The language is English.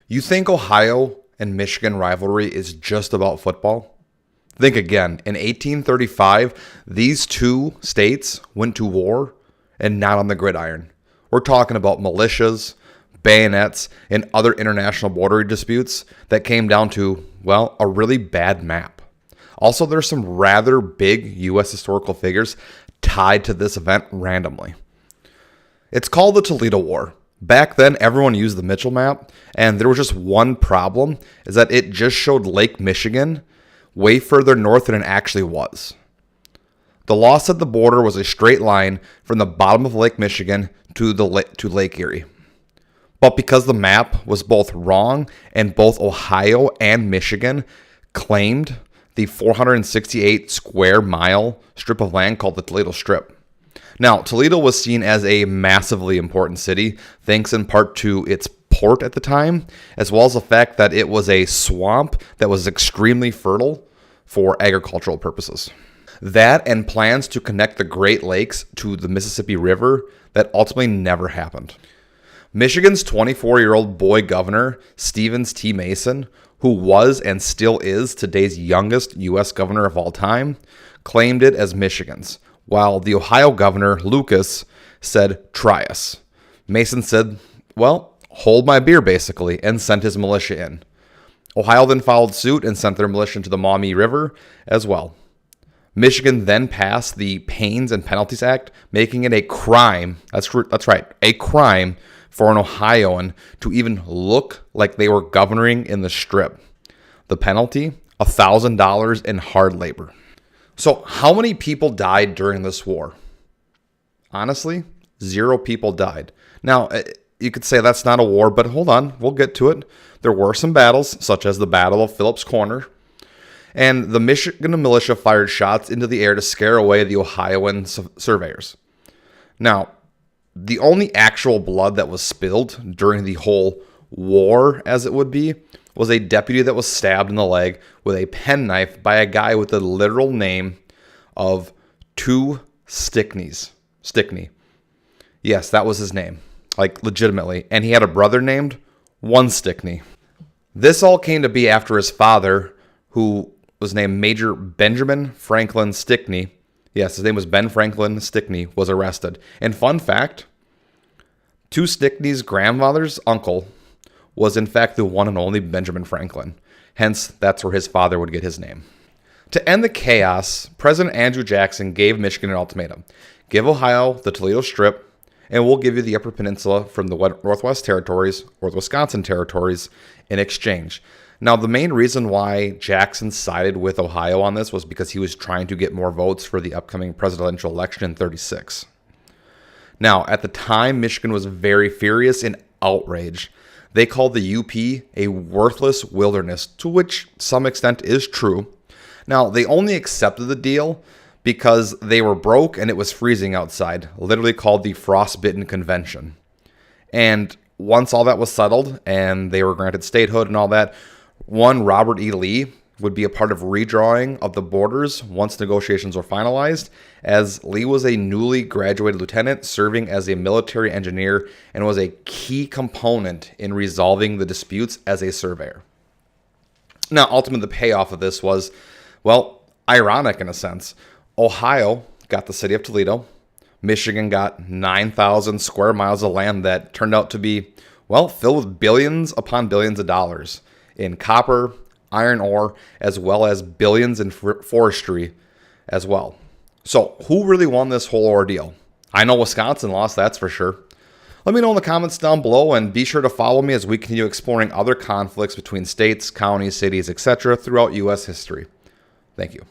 You think Ohio and Michigan rivalry is just about football? Think again. In 1835, these two states went to war and not on the gridiron. We're talking about militias, bayonets, and other international border disputes that came down to, well, a really bad map. Also, there's some rather big U.S. historical figures tied to this event randomly. It's called the Toledo War. Back then, everyone used the Mitchell map, and there was just one problem, is that it just showed Lake Michigan way further north than it actually was. The law said the border was a straight line from the bottom of Lake Michigan to Lake Erie. But because the map was both wrong and both Ohio and Michigan claimed the 468 square mile strip of land called the Toledo Strip. Now, Toledo was seen as a massively important city, thanks in part to its port at the time, as well as the fact that it was a swamp that was extremely fertile for agricultural purposes. That and plans to connect the Great Lakes to the Mississippi River that ultimately never happened. Michigan's 24-year-old boy governor, Stevens T. Mason, who was and still is today's youngest U.S. governor of all time, claimed it as Michigan's, while the Ohio governor, Lucas, said, "Try us." Mason said, "Well, hold my beer," basically, and sent his militia in. Ohio then followed suit and sent their militia into the Maumee River as well. Michigan then passed the Pains and Penalties Act, making it a crime, that's right, a crime for an Ohioan to even look like they were governing in the Strip. The penalty, $1,000 in hard labor. So how many people died during this war? Honestly, 0 people died. Now, you could say that's not a war, but hold on, we'll get to it. There were some battles, such as the Battle of Phillips Corner, and the Michigan militia fired shots into the air to scare away the Ohioan surveyors. Now, the only actual blood that was spilled during the whole war, as it would be, was a deputy that was stabbed in the leg with a penknife by a guy with the literal name of Two Stickney. Yes, that was his name. Like, legitimately. And he had a brother named One Stickney. This all came to be after his father, who was named Major Benjamin Franklin Stickney. Yes, his name was Ben Franklin Stickney, was arrested. And fun fact, Two Stickney's grandfather's uncle was in fact the one and only Benjamin Franklin. Hence, that's where his father would get his name. To end the chaos, President Andrew Jackson gave Michigan an ultimatum. Give Ohio the Toledo Strip, and we'll give you the Upper Peninsula from the Northwest Territories or the Wisconsin Territories in exchange. Now, the main reason why Jackson sided with Ohio on this was because he was trying to get more votes for the upcoming presidential election in 36. Now, at the time, Michigan was very furious and outraged. They called the UP a worthless wilderness, to which some extent is true. Now, they only accepted the deal because they were broke and it was freezing outside, literally called the Frostbitten Convention. And once all that was settled and they were granted statehood and all that, one Robert E. Lee would be a part of redrawing of the borders once negotiations were finalized, as Lee was a newly graduated lieutenant serving as a military engineer and was a key component in resolving the disputes as a surveyor. Now, ultimately, the payoff of this was, well, ironic in a sense. Ohio got the city of Toledo. Michigan got 9,000 square miles of land that turned out to be, well, filled with billions upon billions of dollars in copper, iron ore, as well as billions in forestry as well. So who really won this whole ordeal? I know Wisconsin lost, that's for sure. Let me know in the comments down below, and be sure to follow me as we continue exploring other conflicts between states, counties, cities, etc. throughout U.S. history. Thank you.